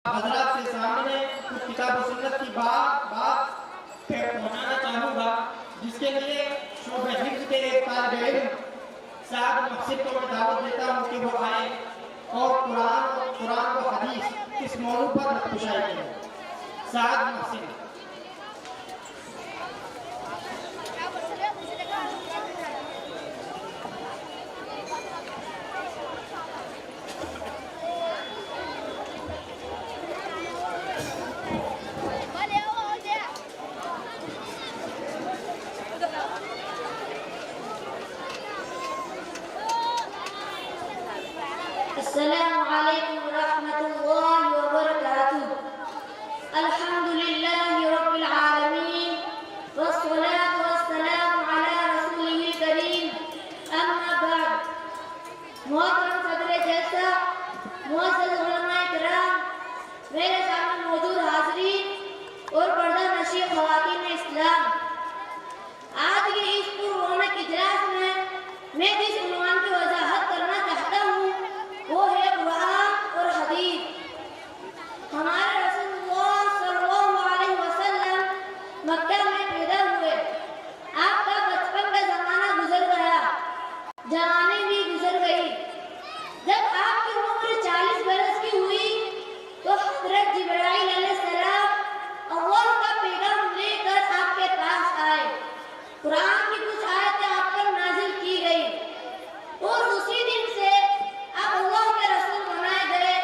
حضرات کے سامنے کچھ کتاب و سنت کی بات پہنچانا چاہوں گا، جس کے لیے شعبہ حفظ کے ایک طالب علم سعد محسن کو میں دعوت دیتا ہوں کہ وہ آئے اور قرآن و حدیث کس موضوع پر نقطۂ کریں۔ سعد محسن۔ السلام علیکم ورحمۃ اللہ وبرکاتہ۔ الحمد للہ رب العالمین والصلاة والسلام علی رسولہ الکریم، اما بعد۔ محترم صدر جلسہ، معزز علماء کرام، میرے سامنے موجود حاضرین اور پردہ نشین خواتین اسلام، آج کے اس پررونق اجلاس میں جس عنوان کی وضاحت کرنا چاہتا ہوں وہ ہے قرآن اور حدیث۔ ہمارے رسول اللہ صلی اللہ علیہ وسلم مکہ میں پیدا ہوئے، آپ کا بچپن کا زمانہ گزر گیا، جوانی بھی گزر گئی۔ جب آپ کی عمر 40 برس کی ہوئی تو حضرت جبرائیل علیہ السلام اللہ کا پیغام لے کر آپ کے پاس آئے۔ قرآن کی کچھ آیتیں آپ پر نازل کی گئی اور اسی دن سے آپ اللہ کے رسول بنائے گئے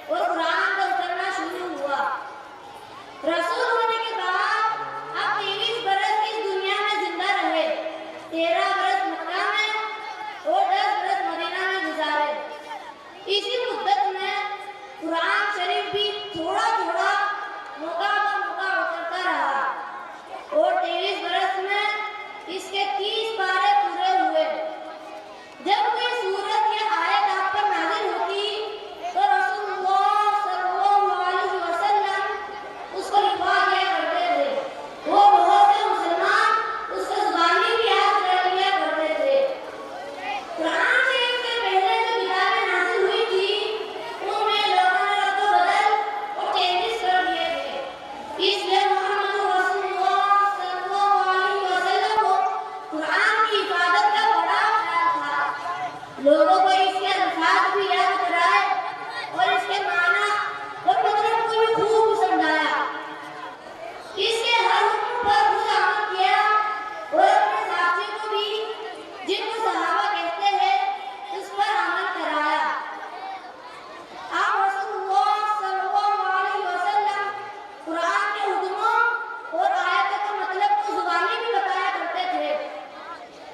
اور قرآن کا اترنا شروع ہوا۔ رسول ہونے کے بعد آپ 23 برس اس دنیا میں زندہ رہے، 13 برس مکہ میں اور 10 برس مدینہ میں گزارے۔ اسی مدت میں قرآن شریف بھی تھوڑا تھوڑا موقع اترتا رہا اور 23 برس میں اس کے 30 پارے پورے ہوئے۔ جب کوئی سورت یا آیت آپ پر نازل ہوتی تو رسول اللہ صلی اللہ علیہ وسلم اس کو لکھوا دیا کرتے تھے۔ وہ بہت سے مسلمان اس کو زبانی بھی یاد کر لیا کرتے تھے۔ قرآن شریف سے پہلے جو کتابیں نازل ہوئی تھی ان میں لوگوں نے رد و بدل اور چینجز کر دیے تھے، اس لیے محمد رسول اللہ صلی اللہ علیہ وسلم کو قرآن کی حفاظت کا بڑا خیال تھا۔ لوگوں کو اس کے الفاظ بھی یاد کرائے اور اس کے معنی اور مطلب کو بھی خوب سمجھایا۔ اس کے ہر حکم پر خود عمل کیا اور اپنے ساتھی کو بھی، جن کو صحابہ کہتے ہیں، اس پر عمل کرایا۔ آپ رسول اللہ صلی اللہ علیہ وسلم قرآن کے حکموں اور آیتوں کا مطلب کو زبانی بھی بتایا کرتے تھے۔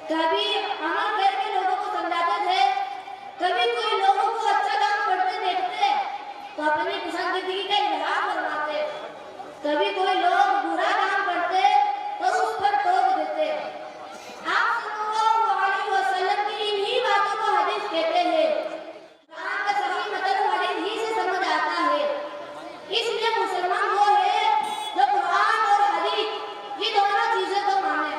کبھی عمل کر کے لوگوں کو سمجھاتے تھے، کبھی کوئی لوگوں کو اچھا کام کرتے دیکھتے تو اپنی پسندیدگی کا اظہار فرماتے، کبھی کوئی لوگ برا کام کرتے تو اس پر ٹوک دیتے۔ آپ صلی اللہ علیہ وسلم کی انہی باتوں کو حدیث کہتے ہیں۔ قرآن کا صحیح مطلب حدیث ہی سے سمجھ آتا ہے، اس لیے مسلمان وہ ہے جو قرآن اور حدیث یہ دونوں چیزیں کو مانے۔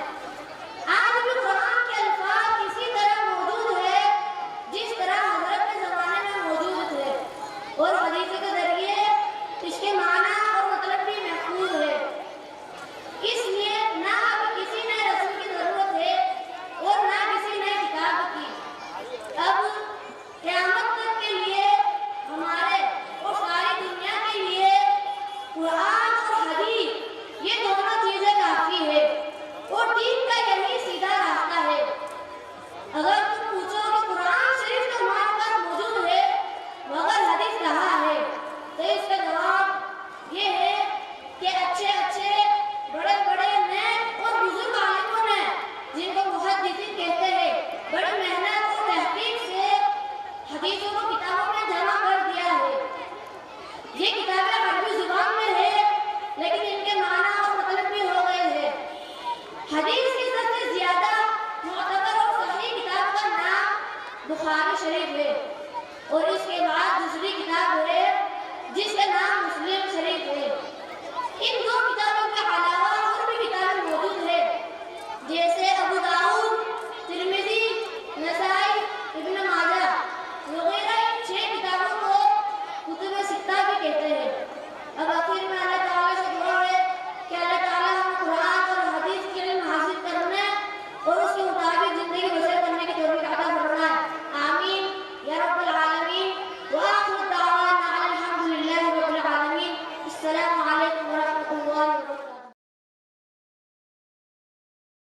آج بھی قرآن کے الفاظ اسی طرح موجود ہے جس طرح حضرت کے زمانے میں موجود تھے اور حدیث کے ذریعے اس کے معنی اور مطلب بھی محفوظ ہے۔ اس لیے نہ اب کسی نئے رسول کی ضرورت ہے اور نہ کسی نئے کتاب کی۔ اب قیامت تک کے لیے ہمارے اور ساری دنیا کے لیے قرآن اور حدیث یہ دونوں چیزیں کافی ہے اور دین کا یہی سیدھا راستہ ہے۔ اگر تم پوچھو کہ قرآن شریف تو ہمارے پاس موجود ہے مگر حدیث کہاں ہے، تو اس کا جواب یہ ہے کہ اچھے بڑے نیک اور بزرگ عالموں نے، جن کو محدثین کہتے ہیں، بڑی محنت اور تحقیق سے حدیثوں